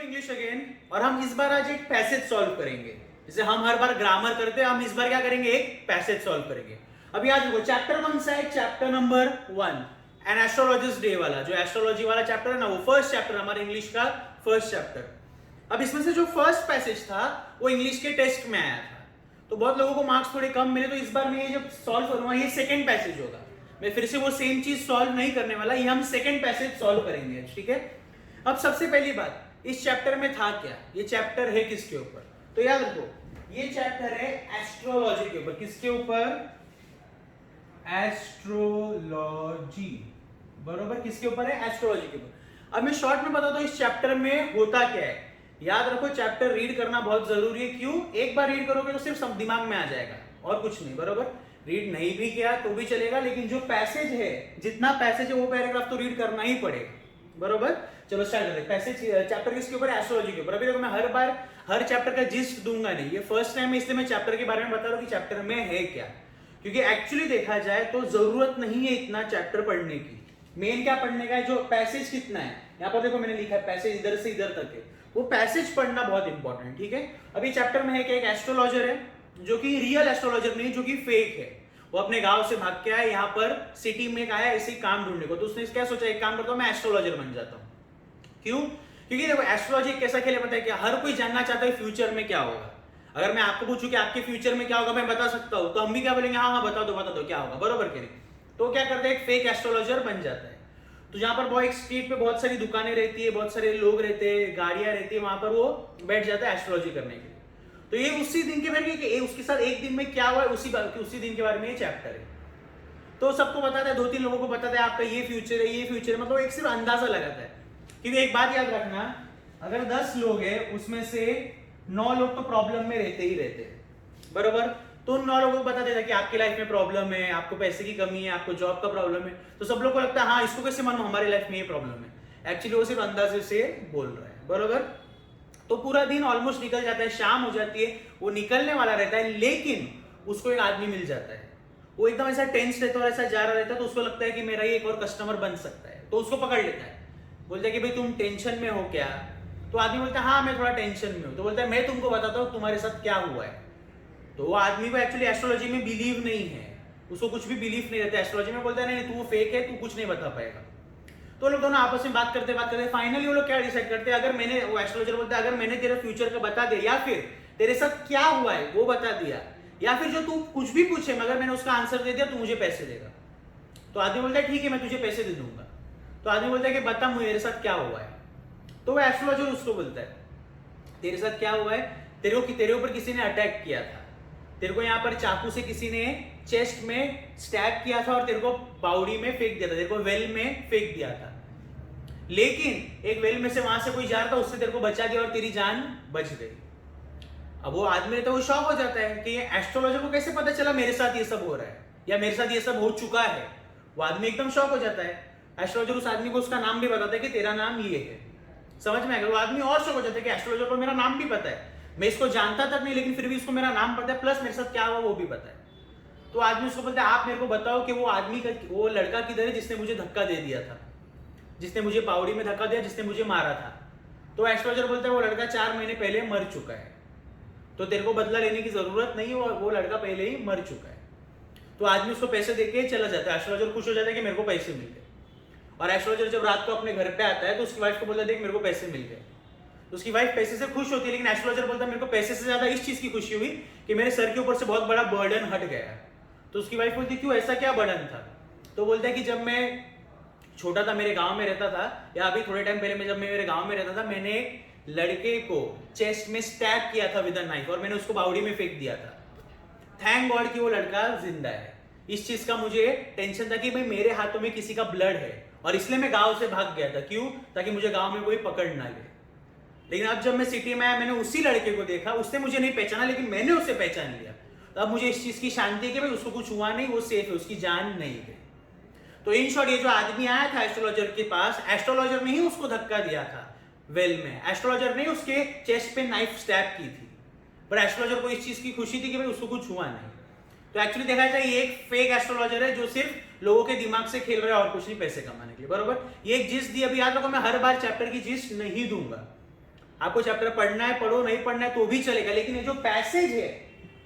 English again. और हम इस बार आज एक पैसेज सॉल्व करेंगे। जैसे हम हर बार ग्रामर करते हैं, हम इस बार क्या करेंगे, एक पैसेज सॉल्व करेंगे। अभी याद रखो चैप्टर कौन सा है, chapter number 1 an astrologist day वाला, जो एस्ट्रोलॉजी वाला चैप्टर है ना, वो फर्स्ट चैप्टर हमारे इंग्लिश का फर्स्ट चैप्टर। अब इसमें से जो फर्स्ट पैसेज था वो इंग्लिश के टेस्ट में आया था, तो बहुत लोगों को मार्क्स थोड़े कम मिले। तो इस बार मैं ये जब सॉल्व करूंगा, ये सेकंड पैसेज होगा। मैं फिर से वो सेम चीज सॉल्व नहीं करने वाला, ये हम सेकंड पैसेज सॉल्व करेंगे, ठीक है। अब सबसे पहली बात, इस चैप्टर में था क्या, ये चैप्टर है किसके ऊपर, तो याद रखो ये चैप्टर है एस्ट्रोलॉजी के ऊपर। किसके ऊपर, एस्ट्रोलॉजी, बरोबर, किसके ऊपर है, एस्ट्रोलॉजी के ऊपर। अब मैं शॉर्ट में बताता हूं इस चैप्टर में होता क्या है। याद रखो चैप्टर रीड करना बहुत जरूरी है। क्यों, एक बार रीड करोगे तो सिर्फ सब दिमाग में आ जाएगा और कुछ नहीं, बरोबर। रीड नहीं भी किया तो भी चलेगा, लेकिन जो पैसेज है, जितना पैसेज है वो पैराग्राफ तो रीड करना ही पड़ेगा, बरोबर। चलो स्टार्ट करते हैं। पैसेज चैप्टर किसके ऊपर, एस्ट्रोलॉजी के ऊपर। अभी देखो मैं हर बार हर चैप्टर का जिस्ट दूंगा नहीं, ये फर्स्ट टाइम है, इसलिए मैं चैप्टर के बारे में बता रहा हूं कि चैप्टर में है क्या। क्योंकि एक्चुअली देखा जाए तो जरूरत नहीं है इतना चैप्टर पढ़ने की। मेन क्या पढ़ने का है, जो पैसेज कितना है, यहाँ पर देखो मैंने लिखा है पैसेज इधर से इधर तक है, वो पैसेज पढ़ना बहुत इंपॉर्टेंट है, ठीक है। अभी चैप्टर में है कि एक एस्ट्रोलॉजर है, जो कि रियल एस्ट्रोलॉजर नहीं, जो कि फेक है। वो अपने गांव से भाग के आया, यहाँ पर सिटी में आया ऐसे काम ढूंढने को। तो उसने क्या सोचा, एक काम करता हूँ मैं एस्ट्रोलॉजर बन जाता हूँ। क्यों, क्योंकि देखो एस्ट्रोलॉजी कैसा खेल है पता है क्या, हर कोई जानना चाहता है फ्यूचर में क्या होगा। अगर मैं आपको पूछूं कि आपके फ्यूचर में क्या होगा, मैं बता सकता हूं, तो हम भी क्या बोलेंगे, हाँ हाँ बता दो क्या होगा, बरोबर के नहीं। तो क्या करते हैं, एक फेक एस्ट्रोलॉजर बन जाता है। तो जहां पर एक स्ट्रीट पे बहुत सारी दुकानें रहती है, बहुत सारे लोग रहते हैं, गाड़ियां रहती है, वहां पर वो बैठ जाता है एस्ट्रोलॉजी करने के लिए। तो ये उसी दिन के बारे में, उसके साथ एक दिन में क्या हुआ है उसी दिन के बारे में ये चैप्टर है। तो सबको बताता है, 2-3 लोगों को बताता है आपका ये फ्यूचर है, ये फ्यूचर है, मतलब एक सिर्फ अंदाजा लगाता है। क्योंकि एक बात याद रखना, अगर 10 लोग हैं उसमें से 9 लोग तो प्रॉब्लम में रहते ही रहते हैं, बरोबर। तो उन 9 लोगों को बता देता कि आपकी लाइफ में प्रॉब्लम है, आपको पैसे की कमी है, आपको जॉब का प्रॉब्लम है। तो सब लोग को लगता है हाँ इसको कैसे मालूम हमारी लाइफ में ये प्रॉब्लम है। एक्चुअली वो सिर्फ अंदाजे से बोल रहा है, बरोबर। तो पूरा दिन ऑलमोस्ट निकल जाता है, शाम हो जाती है, वो निकलने वाला रहता है, लेकिन उसको एक आदमी मिल जाता है। वो एकदम ऐसा टेंस रहता है और ऐसा जा रहा रहता है, तो उसको लगता है कि मेरा ये एक और कस्टमर बन सकता है। तो उसको पकड़ लेता है, बोलता है कि भाई तुम टेंशन में हो क्या। तो आदमी बोलता है हाँ मैं थोड़ा टेंशन में हूं। तो बोलता है मैं तुमको बताता हूँ तुम्हारे साथ क्या हुआ है। तो वो आदमी को एक्चुअली एस्ट्रोलॉजी में बिलीव नहीं है, उसको कुछ भी बिलीव नहीं रहता एस्ट्रोलॉजी में। बोलता है नहीं तू फेक है, तू कुछ नहीं बता पाएगा। तो लोग दोनों आपस में बात करते फाइनली वो लोग क्या डिसाइड करते हैं, अगर मैंने, वो एस्ट्रोलॉजर बोलता है अगर मैंने तेरे फ्यूचर का बता दिया, या फिर तेरे साथ क्या हुआ है वो बता दिया, या फिर जो तू कुछ भी पूछे मगर मैंने उसका आंसर दे दिया, तू मुझे पैसे देगा। तो आदमी बोलता है ठीक है मैं तुझे पैसे दे दूंगा। तो आदमी बोलता है कि बता मुझे मेरे साथ क्या हुआ है। तो वो एस्ट्रोलॉजर उसको बोलता है तेरे साथ क्या हुआ है, तेरे ऊपर किसी ने अटैक किया था, तेरे को यहाँ पर चाकू से किसी ने चेस्ट में स्टैब किया था और तेरे को बाउडी में फेंक दिया था, तेरे को वेल में फेंक दिया था। लेकिन एक वेल में से वहां से कोई जा रहा था, उससे तेरे को बचा दिया और तेरी जान बच गई। अब वो आदमी तो वो शॉक हो जाता है कि एस्ट्रोलॉजर को कैसे पता चला मेरे साथ ये सब हो रहा है, या मेरे साथ ये सब हो चुका है। वो आदमी एकदम शॉक हो जाता है। एस्ट्रोलॉजर उस आदमी को उसका नाम भी बताता है कि तेरा नाम ये है। समझ में आएगा, वो आदमी और शॉक हो जाता है कि एस्ट्रोलॉजर को मेरा नाम भी पता है, मैं इसको जानता तक नहीं लेकिन फिर भी इसको मेरा नाम पता है, प्लस मेरे साथ क्या हुआ वो भी पता है। तो आदमी उसको बोलता है आप मेरे को बताओ कि वो लड़का किधर है जिसने मुझे धक्का दे दिया था, जिसने मुझे पावड़ी में धक्का दिया, जिसने मुझे मारा था। तो एस्ट्रोलॉजर बोलता है वो लड़का 4 महीने पहले मर चुका है, तो तेरे को बदला लेने की जरूरत नहीं है, वो लड़का पहले ही मर चुका है। तो आदमी उसको पैसे देके चला जाता है। एस्ट्रोलॉजर खुश हो जाता है कि मेरे को पैसे मिल गए। और एस्ट्रोलॉजर जब रात को अपने घर पे आता है तो उसकी वाइफ को बोलता है देख मेरे को पैसे मिल गए। तो उसकी वाइफ पैसे से खुश होती है, लेकिन एस्ट्रोलॉजर बोलता है मेरे को पैसे से ज्यादा इस चीज की खुशी हुई कि मेरे सर के ऊपर से बहुत बड़ा बर्डन हट गया। तो उसकी वाइफ बोलती क्यों, ऐसा क्या बर्डन था। तो बोलता है कि जब मैं छोटा था, मेरे गांव में रहता था, या अभी थोड़े टाइम पहले जब मैं मेरे गांव में रहता था, मैंने एक लड़के को चेस्ट में स्टैब किया था विद अ नाइफ और मैंने उसको बाउडी में फेंक दिया था। थैंक गॉड कि वो लड़का जिंदा है। इस चीज का मुझे टेंशन था कि भाई मेरे हाथों में किसी का ब्लड है, और इसलिए मैं गांव से भाग गया था। क्यों, ताकि मुझे गांव में कोई पकड़ ना ले। लेकिन अब जब मैं सिटी में आया, मैंने उसी लड़के को देखा, उसने मुझे नहीं पहचाना लेकिन मैंने उसे पहचान लिया। तो अब मुझे इस चीज की शांति है कि भाई उसको कुछ हुआ नहीं, वो सेफ है, उसकी जान नहीं गई। तो इन शॉर्ट ये जो आदमी आया था एस्ट्रोलॉजर के पास, एस्ट्रोलॉजर ने ही उसको धक्का दिया था वेल में, एस्ट्रोलॉजर ने उसके चेस्ट पे नाइफ स्टैब की थी। पर एस्ट्रोलॉजर को इस चीज की खुशी थी कि भाई उसको कुछ हुआ नहीं। तो एक्चुअली देखा जाए ये एक फेक एस्ट्रोलॉजर है जो सिर्फ लोगों के दिमाग से खेल रहा है और कुछ नहीं, पैसे कमाने के लिए, बरोबर। ये एक जिस्ट दी, अभी याद रखो मैं हर बार चैप्टर की जिस्ट नहीं दूंगा, आपको चैप्टर पढ़ना है पढ़ो, नहीं पढ़ना है तो भी चलेगा, लेकिन ये जो पैसेज है,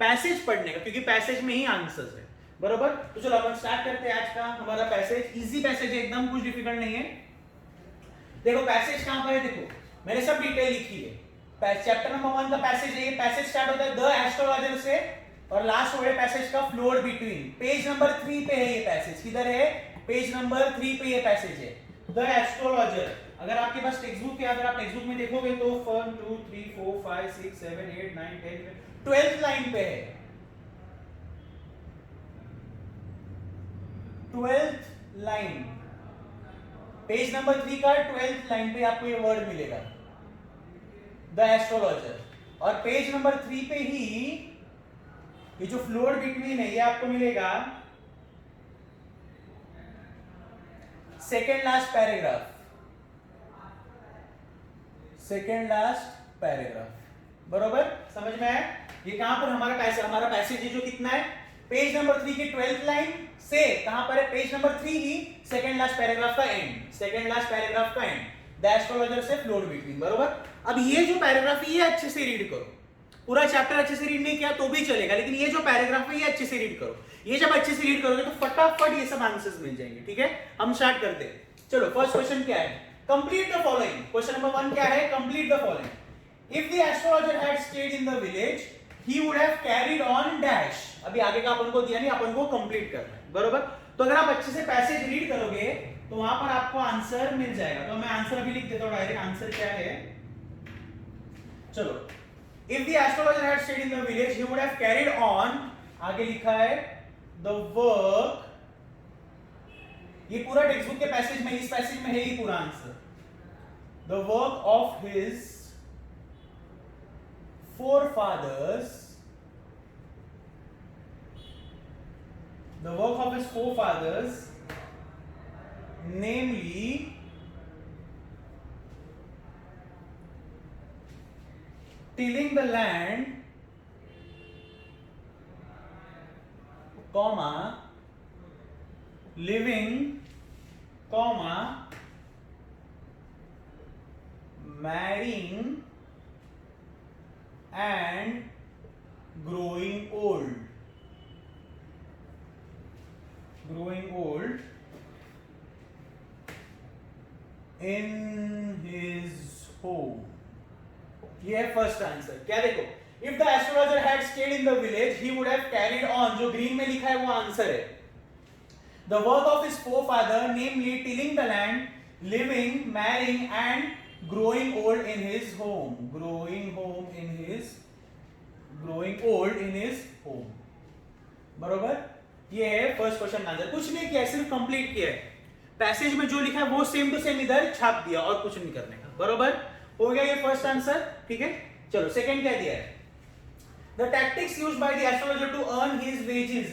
पैसेज पढ़ने का, क्योंकि पैसेज में ही आंसर्स है, बरोबर। तो चलो अपन स्टार्ट करते हैं आज का हमारा पैसेज। इजी पैसेज है एकदम, कुछ डिफिकल्ट नहीं है। देखो पैसेज कहां पर है, देखो मैंने सब डिटेल लिखी है। चैप्टर नंबर 1 का पैसेज है, ये पैसेज स्टार्ट होता है द एस्ट्रोलॉजर से और लास्ट वर्ड है पैसेज का फ्लोर बिटवीन। पेज नंबर 3 पे है ये पैसेज, किधर है, पेज नंबर 3 पे ये पैसेज है द एस्ट्रोलॉजर। अगर आपके पास टेक्स्ट बुक है, अगर आप टेक्स्ट बुक में देखोगे तो 1 2 3 4 5 6 7 8 9 10 12th लाइन पे है, 12th लाइन, पेज नंबर 3 का 12th लाइन पे आपको ये वर्ड मिलेगा द एस्ट्रोलॉजर। और पेज नंबर 3 पे ही ये जो फ्लोर बिटवीन है ये आपको मिलेगा second last paragraph, second last paragraph, बरोबर, समझ में आया। ये कहां पर हमारा पैसेज है जो कितना है, पेज नंबर 3 की 12th लाइन से कहां पर है, पेज नंबर 3 ही सेकेंड लास्ट पैराग्राफ का एंड, सेकेंड लास्ट पैराग्राफ का एंड, द एस्ट्रोलॉजर से फ्लोर बिटवीन, बरोबर। अब ये जो पैराग्राफ है ये अच्छे से रीड करो, पूरा चैप्टर अच्छे से रीड नहीं किया तो भी चलेगा, लेकिन ये जो पैराग्राफ है ये अच्छे से रीड करो। ये जब अच्छे से रीड करोगे तो फटाफट ये सब आंसर्स मिल जाएंगे, ठीक है। हम स्टार्ट करते हैं। चलो फर्स्ट क्वेश्चन क्या है, complete the following. Question number 1 क्या है, complete the following. If the astrologer had stayed in the village he would have carried on dash. अभी आगे का अपन को दिया नहीं, अपन को कंप्लीट करना है, बरोबर। तो अगर आप अच्छे से पैसेज रीड करोगे तो वहां पर आपको आंसर मिल जाएगा। तो मैं आंसर अभी लिख देता हूं डायरेक्ट, आंसर क्या है। चलो, if the astrologer had stayed in the village he would have carried on, आगे लिखा है the work, ये पूरा टेक्स्ट बुक के पैसेज में, इस पैसेज में है ये पूरा answer, the work of his forefathers, the work of his forefathers, namely tilling the land, comma, living, comma, marrying and growing old, growing old in his home। ये है first answer. क्या देखो, if the astrologer had stayed in the village he would have carried on, जो green में लिखा है वो answer है, the work of his forefather namely tilling the land, living, marrying and growing old in his home, growing old in his home, बरोबर। ये है first question answer. कुछ नहीं किया, सिर्फ कंप्लीट किया है, पैसेज में जो लिखा है वो सेम टू सेम इधर छाप दिया और कुछ नहीं करने का, बरोबर। हो गया ये फर्स्ट आंसर, ठीक है। चलो सेकंड क्या दिया है, the tactics used by the astrologer to earn his wages.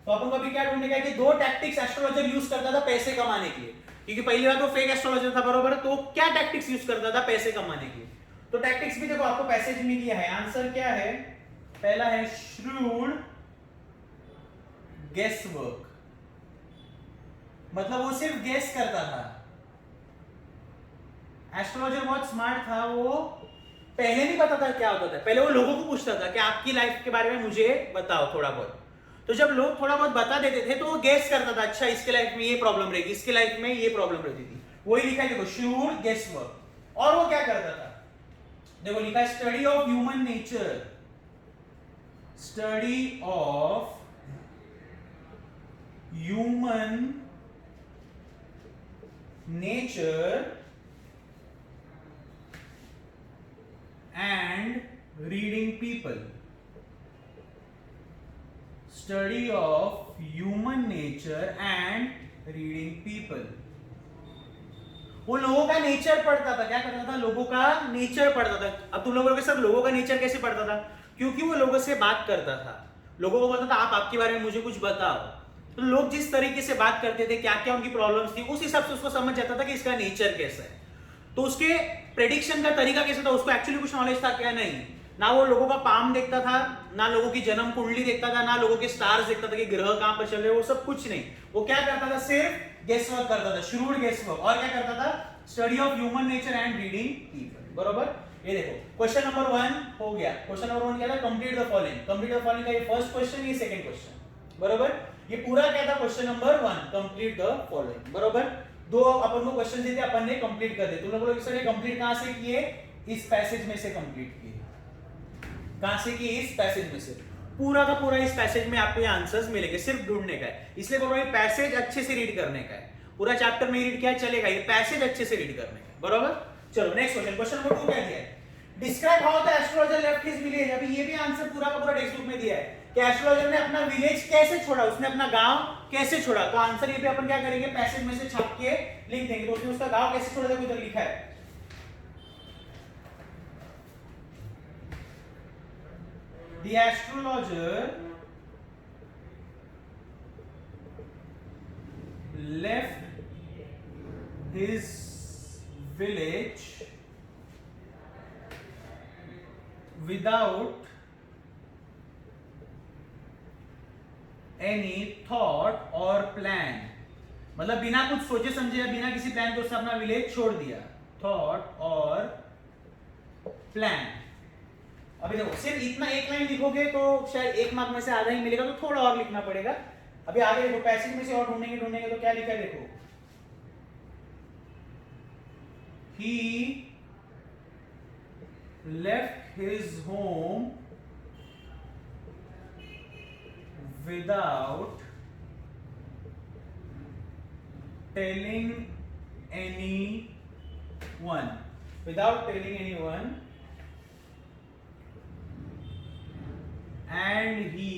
तो अपन को अभी क्या ढूंढने का है कि दो टैक्टिक्स एस्ट्रोलॉजर यूज करता था पैसे कमाने के लिए, क्योंकि पहली बात वो फेक एस्ट्रोलॉजर था, बरोबर। तो क्या टैक्टिक्स यूज करता था पैसे कमाने के लिए, तो टैक्टिक्स भी देखो आपको पैसेज में दिया है। आंसर क्या है, पहला है श्रूड गेस वर्क, मतलब वो सिर्फ गेस करता था। एस्ट्रोलॉजर बहुत स्मार्ट था, वो पहले नहीं पता था क्या होता था, पहले वो लोगों को पूछता था कि आपकी लाइफ के बारे में मुझे बताओ थोड़ा बहुत। तो जब लोग थोड़ा बहुत बता देते थे तो वो गेस करता था, अच्छा इसके लाइफ में ये प्रॉब्लम रहेगी, इसके लाइफ में ये प्रॉब्लम रहती थी, वही लिखा है देखो, श्रूड गेस वर्क। और वो क्या करता था, देखो लिखा है study of human nature, study of human nature and reading people, study of human nature and reading people। वो लोगों का नेचर पढ़ता था, क्या करता था, लोगों का नेचर पढ़ता था। अब तुम लोगों के सब लोगों का नेचर कैसे पढ़ता था, क्योंकि वो लोगों से बात करता था, लोगों को बोलता था आप आपके बारे में मुझे कुछ बताओ। तो लोग जिस तरीके से बात करते थे, क्या क्या उनकी प्रॉब्लम्स थी, उस हिसाब से उसको समझ जाता था कि इसका नेचर कैसा है। तो उसके प्रेडिक्शन का तरीका कैसा था, उसको एक्चुअली कुछ नॉलेज था क्या, नहीं। ना वो लोगों का पाम देखता था, ना लोगों की जन्म कुंडली देखता था, ना लोगों के स्टार्स देखता था कि ग्रह कहां पर चल रहे, वो सब कुछ नहीं। वो क्या करता था, सिर्फ गेस वर्क करता था, श्रूड गेस वर्क। और क्या करता था, study of human nature and reading people. बरोबर। ये देखो क्वेश्चन नंबर 1 हो गया। क्वेश्चन नंबर 1 क्या था? Complete the following. Complete the following का ये फर्स्ट क्वेश्चन, ये सेकंड क्वेश्चन, बरोबर। ये पूरा क्या था? Question number 1 complete the following, बरोबर। दो अपन को क्वेश्चन दिए थे, अपन ने कंप्लीट कर दिए। तुम लोग सर ये कंप्लीट कहां से किए? इस पैसेज में से कंप्लीट किए। कहां से किए? इस पैसेज में से। पूरा का पूरा इस पैसेज में आपको ये आंसर्स मिलेंगे, सिर्फ ढूंढने का है। इसलिए बोल रहा हूं पैसेज अच्छे से रीड करने का है। पूरा चैप्टर में रीड किया चलेगा, ये पैसेज अच्छे से रीड करने का, बरोबर। चलो नेक्स्ट क्वेश्चन। क्वेश्चन नंबर 2 क्या दिया है? Describe how the astrologer left his village. अभी ये भी आंसर पूरा का पूरा टेक्स्ट बुक में दिया है कि एस्ट्रोलॉजर ने अपना विलेज कैसे छोड़ा, उसने अपना गांव कैसे छोड़ा। तो आंसर ये भी अपन क्या करेंगे? पैसेज में से छाप के लिख देंगे। तो उसने उसका गांव कैसे छोड़ा, देखो इधर लिखा है। The astrologer left his village without any thought or plan। मतलब बिना कुछ सोचे समझे या बिना किसी प्लान के उसने अपना विलेज छोड़ दिया। थॉट और प्लान। अभी देखो सिर्फ इतना एक लाइन लिखोगे तो शायद 1 मार्क में से आधा ही मिलेगा, तो थोड़ा और लिखना पड़ेगा। अभी आगे देखो पैसेज में से और ढूंढेंगे तो क्या लिखा है देखो। He left his home without telling anyone, and he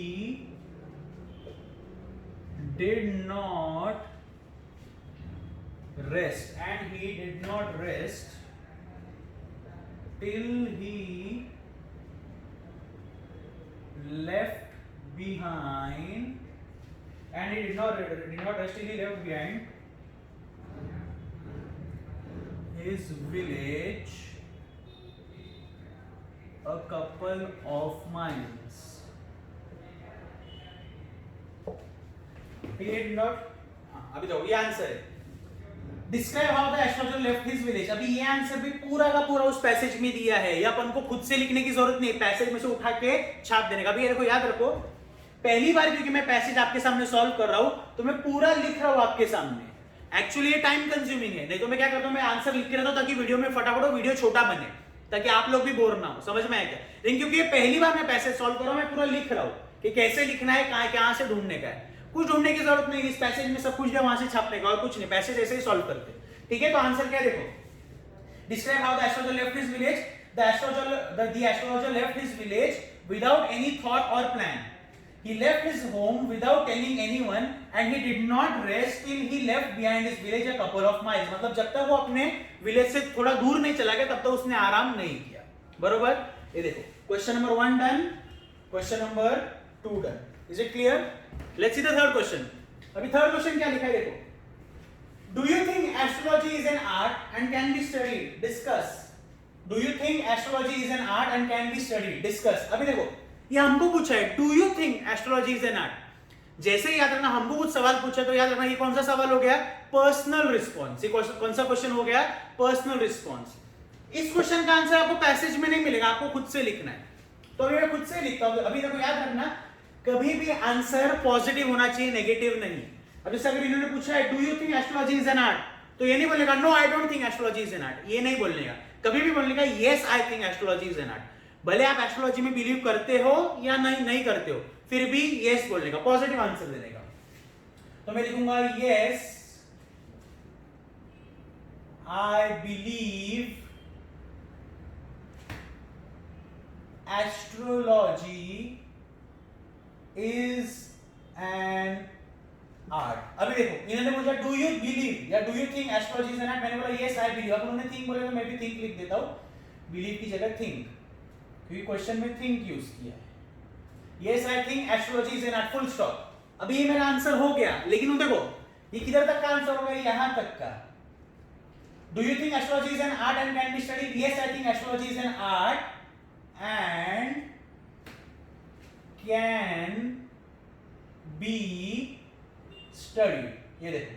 did not rest till he left behind, and he did not rest till he left behind his village a couple of miles. He did not, अभी देखो ये answer है। Describe how the astrologer left his village. अभी ये answer भी पूरा का पूरा उस पैसेज में दिया है, ये अपन को खुद से लिखने की जरूरत नहीं, पैसेज में से उठा के छाप देने का। अभी ये देखो याद रखो, पहली बार क्योंकि मैं पैसेज आपके सामने सॉल्व कर रहा हूं तो मैं पूरा लिख रहा हूं आपके सामने। एक्चुअली ये टाइम कंज्यूमिंग है, नहीं तो मैं क्या करता हूं, मैं आंसर लिख के रहता हूं ताकि वीडियो में फटाफट वीडियो छोटा बने, ताकि आप लोग भी बोर ना हो। समझ में आया क्या? लेकिन क्योंकि ये पहली बार मैं पैसेज सॉल्व कर रहा हूं, मैं पूरा लिख रहा हूं कि कैसे लिखना है, कहां से ढूंढने का है। कुछ ढूंढने की जरूरत नहीं, इस पैसेज में सब कुछ है, वहां से छापने का और कुछ नहीं, पैसेज ऐसे ही सॉल्व करते। ठीक है, तो आंसर क्या देखो, describe how the astrologer left his village. The astrologer left his village without any thought और plan. He left his home without telling anyone and he did not rest till he left behind his village a couple of miles। मतलब जब तक वो अपने village से थोड़ा दूर नहीं चला गया तब तक उसने आराम नहीं किया, बरोबर। ये देखो question number 1 done, question number 2 done. Is it clear? Let's see the third question. अभी थर्ड क्वेश्चन क्या लिखा है देखो, do you think astrology is an art and can be studied? Discuss. Do you think astrology is an art and can be studied? Discuss. अभी देखो ये हमको पूछा है, do you think astrology is an art. जैसे ही याद रखना, हमको कुछ सवाल पूछा तो याद रखना ये कौन सा सवाल हो गया? Personal response. ये कौन सा क्वेश्चन हो गया? Personal response. इस क्वेश्चन का आंसर आपको पैसेज में नहीं मिलेगा, आपको खुद से लिखना है। तो अभी मैं खुद से लिखता हूं। अभी देखो याद रखना, कभी भी आंसर पॉजिटिव होना चाहिए, नेगेटिव नहीं। अब जैसे अगर इन्होंने पूछा है do you think astrology is an art, तो ये नहीं बोलेगा no I don't think astrology is an art, ये नहीं बोलने का। कभी भी बोलने का yes I think astrology is an art. भले आप एस्ट्रोलॉजी में बिलीव करते हो या नहीं करते हो, फिर भी यस बोलने का, पॉजिटिव आंसर देने का। तो मैं लिखूंगा yes I believe astrology is an art. अभी देखो इन्होंने पूछा डू यू बिलीव या do you think astrology is an art, मैंने बोला यस आई बिलीव। अब उन्होंने थिंक बोले तो मैं भी थिंक लिख देता हूं, बिलीव की जगह थिंक, क्योंकि क्वेश्चन में थिंक यूज किया है। Yes I think astrology is an art, full stop. अभी ये मेरा आंसर हो गया, लेकिन देखो ये किधर तक का आंसर होगा? यहां तक का। Do you think astrology is an art and can be studied? Yes I think astrology is an art and can be studied. ये देखो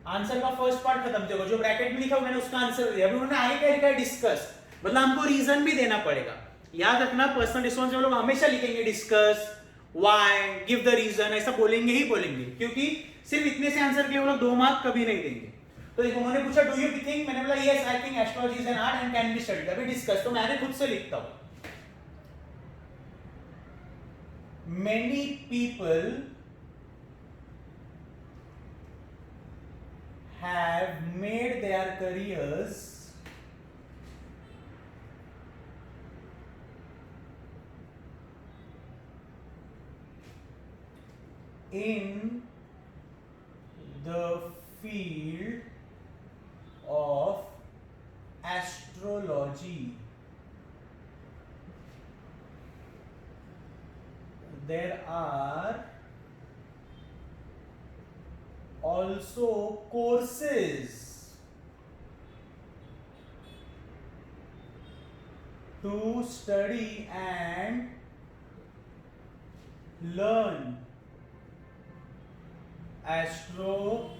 आंसर का फर्स्ट पार्ट खत्म। देखो जो ब्रैकेट में लिखा हुआ मैंने उसका आंसर दिया। अभी उन्होंने आगे क्या लिखा है, डिस्कस, मतलब हमको रीजन भी देना पड़ेगा। याद रखना पर्सनल रिस्पॉन्स में लोग हमेशा लिखेंगे discuss, why, give the reason, ऐसा बोलेंगे ही बोलेंगे, क्योंकि सिर्फ इतने से आंसर के लिए वो लोग 2 मार्क कभी नहीं देंगे। तो देखो उन्होंने पूछा डू यू थिंक, मैंने बोला yes I think astrology is an art and can be studied. अभी डिस्कस तो मैंने खुद से लिखता हूं। Many people have made their careers in the field of astrology. There are also courses to study and learn astrology.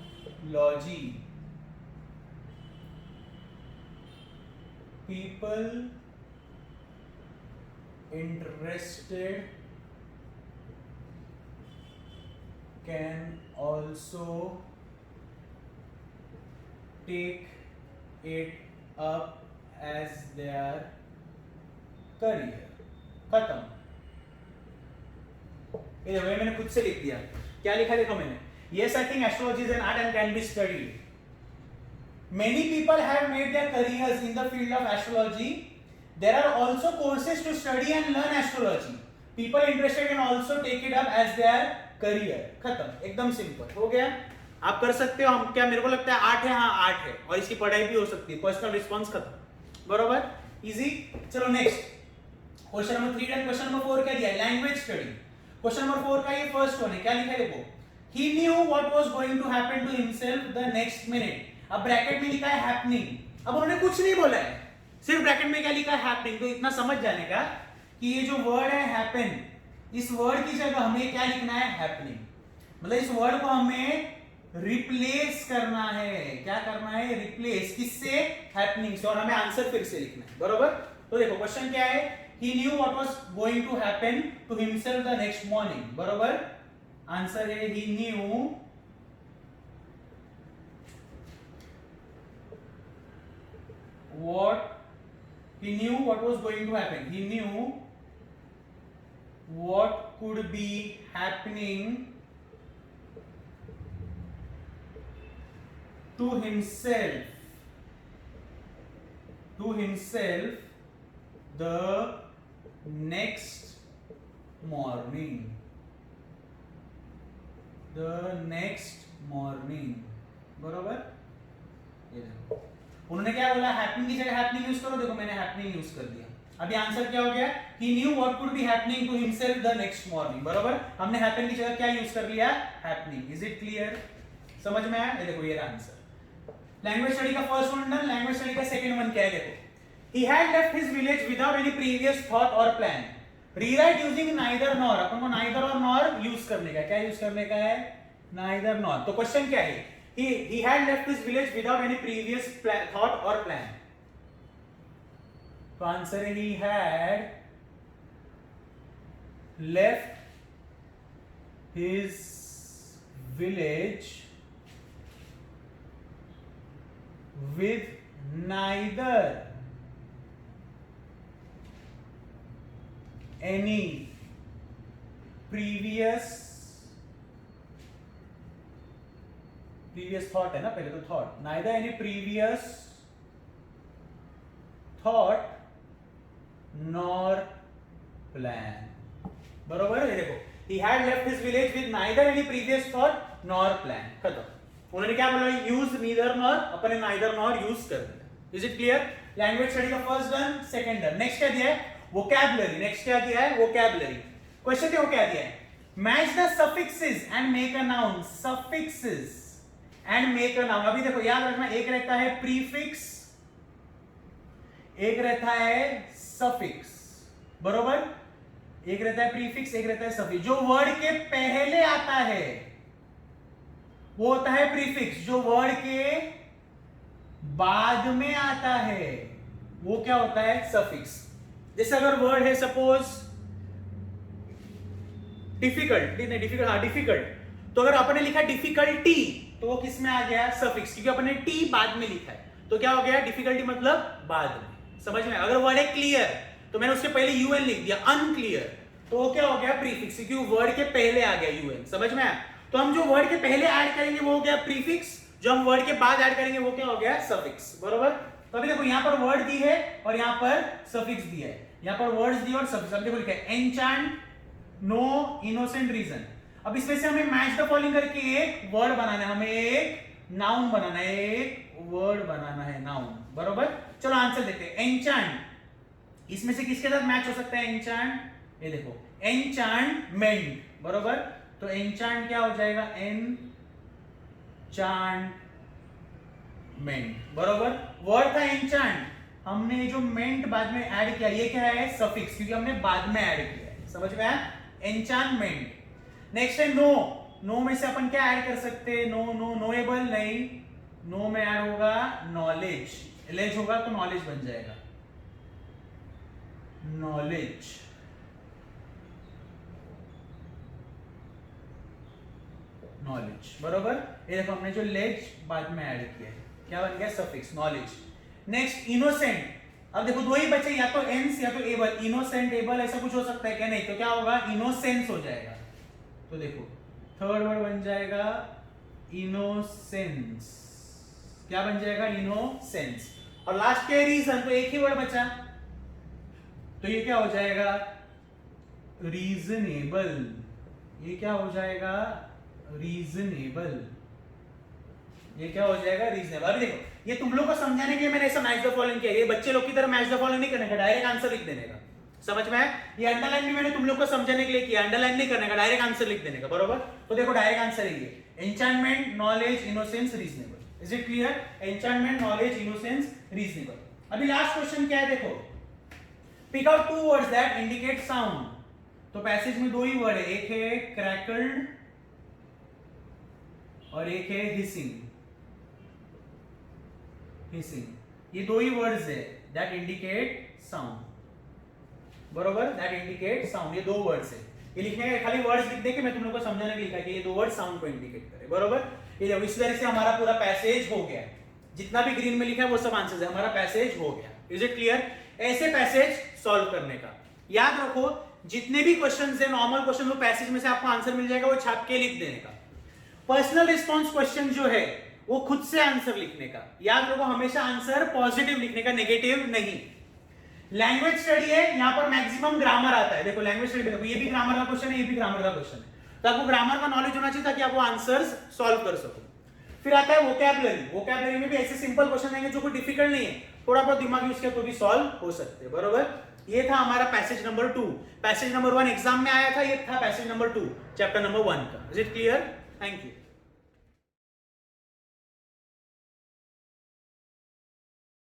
People interested can also take it up as their career. खत्म। ये देखो, ये मैंने खुद से लिख दिया। क्या लिखा देखो मैंने, yes I think astrology is an art and can be studied. Many people have made their careers in the field of astrology. There are also courses to study and learn astrology. People interested can also take it up as their career. खत्म, एकदम simple हो गया। आप कर सकते हो। हम क्या, मेरे को लगता है 8 है, हाँ 8 है, और इसकी पढ़ाई भी हो सकती है। पर्सनल रिस्पॉन्स खत्म, बरोबर, इजी। चलो next question number 3 and question number 4 क्या दिया है, लैंग्वेज स्टडी। क्वेश्चन नंबर 4 का ये फर्स्ट वन है, क्या लिखा है देखो, he knew what was going to happen to himself the next minute। अब ब्रैकेट में लिखा है हैपनिंग। अब उन्होंने कुछ नहीं बोला है, सिर्फ ब्रैकेट में क्या लिखा है, हैपनिंग। तो इतना समझ जाने का कि ये जो वर्ड है हैपन, इस वर्ड की जगह हमें क्या लिखना है, हैपनिंग। मतलब इस वर्ड को हमें रिप्लेस करना है। क्या करना है, रिप्लेस, किससे, हैपनिंग से, और हमें आंसर फिर से लिखना है, बरोबर। तो देखो क्वेश्चन क्या है, he knew what was going to happen to himself the next morning, बरोबर। आंसर है he knew what was going to happen, he knew what could be happening to himself the next morning, बरोबर। ये देखो उन्होंने क्या बोला, happening की जगह हैपनिंग यूज करो। देखो मैंने हैपनिंग यूज कर दिया। अभी आंसर क्या हो गया, he knew what could be happening to himself the next morning, बरोबर। हमने हैपन की जगह क्या यूज कर लिया, हैपनिंग। इज इट क्लियर, समझ में आया। ये देखो ये आंसर। लैंग्वेज स्टडी का first one done. Language study का सेकंड वन क्या है देखो, he had left his village without any previous thought or plan. Rewrite using neither nor। अपन को neither और nor यूज करने का, क्या यूज करने का है, neither nor। तो क्वेश्चन क्या है, he had left his village without any previous thought or plan। तो आंसर है he had left his village with neither any previous thought है ना, पहले तो thought, neither any previous thought nor plan, बरोबर है। देखो he had left his village with neither any previous thought nor plan, खत्म। उन्होंने क्या बोला, यूज नीदर नॉर, अपने नाइदर नॉर यूज कर दिया। Is it clear. Language study का first done, second done. Next क्या दिया है, वोकैबुलरी। नेक्स्ट क्या दिया है, वोकैबुलरी। क्वेश्चन देखो क्या दिया है, match the suffixes and make a noun. Suffixes and make a noun. अभी देखो याद रखना, एक रहता है प्रीफिक्स, एक रहता है सफिक्स, बरोबर। एक रहता है प्रीफिक्स, एक रहता है सफिक्स। जो वर्ड के पहले आता है वो होता है प्रीफिक्स, जो वर्ड के बाद में आता है वो क्या होता है? सफिक्स। जैसे अगर वर्ड है सपोज डिफिकल्ट, नहीं डिफिकल्ट, हाँ डिफिकल्ट, तो अगर अपने लिखा डिफिकल्टी तो वो किस में आ गया? सफिक्स, क्योंकि अपने टी बाद में लिखा है तो क्या हो गया? डिफिकल्टी मतलब बाद में। समझ में? अगर वर्ड है क्लियर तो मैंने उसके पहले यूएन लिख दिया, अनक्लियर तो वो क्या हो गया? प्रीफिक्स, क्योंकि वर्ड के पहले आ गया यूएन। समझ में आया? तो हम जो वर्ड के पहले ऐड करेंगे वो हो गया प्रीफिक्स, जो हम वर्ड के बाद ऐड करेंगे वो क्या हो गया? सफिक्स। बरोबर? तो अभी देखो यहां पर वर्ड दी है और यहां पर सफिक्स दिया है, यहां पर वर्ड्स दिए और सफिक्स। अब देखो लिखा है एन्चांट, नो, इनोसेंट, रीजन। अब इसमें से हमें मैच द फॉलोइंग करके एक वर्ड बनाना है, हमें एक नाउन बनाना है, एक वर्ड बनाना है, नाउन। बरोबर? चलो आंसर देखते हैं। एन्चांट, इसमें से किसके साथ मैच हो सकता है एन्चांट? ये देखो एन्चांटमेंट। बरोबर? तो एन्चांट क्या हो जाएगा? एन्चांटमेंट। बरोबर? वर्ड था एन्चांट, हमने जो मेंट बाद में ऐड किया, ये क्या है? सफिक्स, क्योंकि हमने बाद में ऐड किया है। समझ में आया? एन्चांटमेंट। नेक्स्ट है नो। नो में से अपन क्या ऐड कर सकते हैं? नो, नो, नोएबल नहीं, नो में ऐड होगा नॉलेज, एलेज होगा तो नॉलेज बन जाएगा, नॉलेज। नॉलेज। बरोबर? ये देखो हमने जो लेज बाद में ऐड किया है, क्या बन गया? Suffix, knowledge. Next innocent. अब देखो दो ही बचे, या तो एंस या तो एबल। इनोसेंट, एबल ऐसा कुछ हो सकता है क्या? नहीं, तो क्या होगा? इनोसेंस हो जाएगा। तो देखो थर्ड वर्ड बन जाएगा इनोसेंस। क्या बन जाएगा? इनोसेंस। और लास्ट के रीजन, तो एक ही वर्ड बचा, तो ये क्या हो जाएगा? रीजनेबल। ये क्या हो जाएगा? रीजनेबल। ये क्या हो जाएगा? रीजनेबल। अभी देखो ये तुम लोग को समझाने के लिए मैंने ऐसा मैच द फॉलोइंग किया, ये बच्चे लोग की तरह मैच द फॉलोइंग नहीं करने का, डायरेक्ट आंसर लिख देने का। समझ में आया? ये अंडरलाइन भी मैंने तुम लोग को समझाने के लिए किया, अंडरलाइन नहीं करने का, डायरेक्ट आंसर लिख देने का। बरोबर? तो देखो डायरेक्ट आंसर है ये, enchantment, knowledge, innocence, reasonable. Is it clear? Enchantment, knowledge, innocence, reasonable. अभी लास्ट क्वेश्चन क्या है देखो, pick out two words that indicate sound. तो पैसेज में दो ही वर्ड है, एक है क्रैकल्ड और एक है हिसिंग। हिसिंग, ये दो ही वर्ड्स है दैट इंडिकेट साउंड। बरोबर? दैट इंडिकेट साउंड, ये दो वर्ड्स है। ये लिखने के खाली वर्ड्स लिख दे के मैं तुम लोग को समझाने के लिए लिखा कि ये दो वर्ड साउंड को इंडिकेट करे। बरोबर? ये देखो इस तरह से हमारा पूरा पैसेज हो गया, जितना भी ग्रीन में लिखा है वो सब आंसर्स है, हमारा पैसेज हो गया। Is it clear? ऐसे पैसेज सॉल्व करने का याद रखो, जितने भी क्वेश्चंस है नॉर्मल क्वेश्चन, वो पैसेज में से आपको आंसर मिल जाएगा, वो छाप के लिख देने का। पर्सनल रिस्पॉन्स क्वेश्चन जो है वो खुद से आंसर लिखने का। याद रखो हमेशा आंसर पॉजिटिव लिखने का, नेगेटिव नहीं। लैंग्वेज स्टडी है, यहां पर मैक्सिमम ग्रामर आता है। देखो लैंग्वेज स्टडी, देखो ये भी ग्रामर का क्वेश्चन है, ये भी ग्रामर का क्वेश्चन है, तो आपको ग्रामर का नॉलेज होना चाहिए ताकि आप वो आंसर्स सॉल्व कर सको। फिर आता है वोकैबुलरी। वोकैबुलरी में भी ऐसे सिंपल क्वेश्चन देंगे जो कोई डिफिकल्ट नहीं है, थोड़ा बहुत दिमाग यूज किया तो भी सॉल्व हो सकते हैं। बरोबर? ये था हमारा passage number 2। Passage number 1 exam में आया था, ये था पैसेज नंबर 2 चैप्टर नंबर 1 का। Is it clear? Thank you.